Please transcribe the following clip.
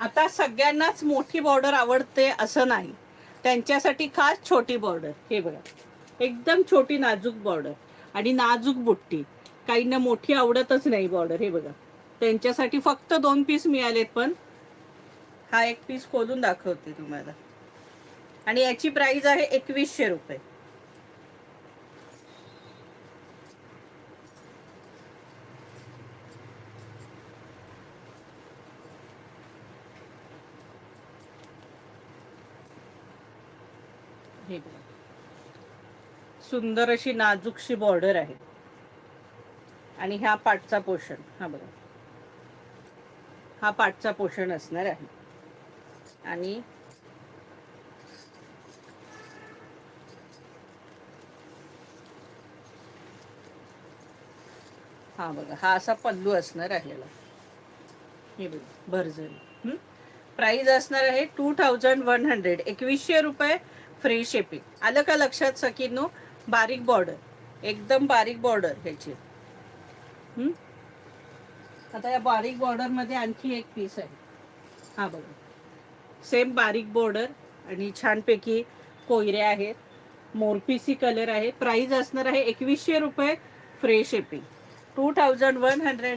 आता सगळ्यांनाच मोठी बॉर्डर आवडते असं नाही, त्यांच्यासाठी खास छोटी बॉर्डर. हे बघा, एकदम छोटी नाजूक बॉर्डर आणि नाजूक बुट्टी. काहींना मोठी आवडतच नाही बॉर्डर. हे बघा, त्यांच्यासाठी फक्त 2 पीस मिळालेत. पण हा एक पीस खोलून दाखवते तुम्हाला आणि याची प्राइस आहे 2100 रुपये. हे बघा, सुंदर अशी नाजूकशी बॉर्डर आहे आणि ह्या पाठचा पोर्शन. हा बघा, हा पाठचा पोर्शन असणार आहे आणि हा बघा, हा असा पल्लू असणार आहे याला. हे बघा, भरजरी. प्राइस असणार आहे 2100, 2100 रुपये, फ्री शिपिंग. आलं का लक्षात सकीनो? बारीक बॉर्डर, एकदम बारीक बॉर्डर ह्याची. आता या बारीक बॉर्डर मध्ये आणखी एक पीस आहे. हा बघा, सेम बारीक बॉर्डर आणि छानपैकी कोयऱ्या आहेत, मोरपीसी कलर आहे. प्राइस असणार आहे 2100 रुपये, फ्री शिपिंग. 2100.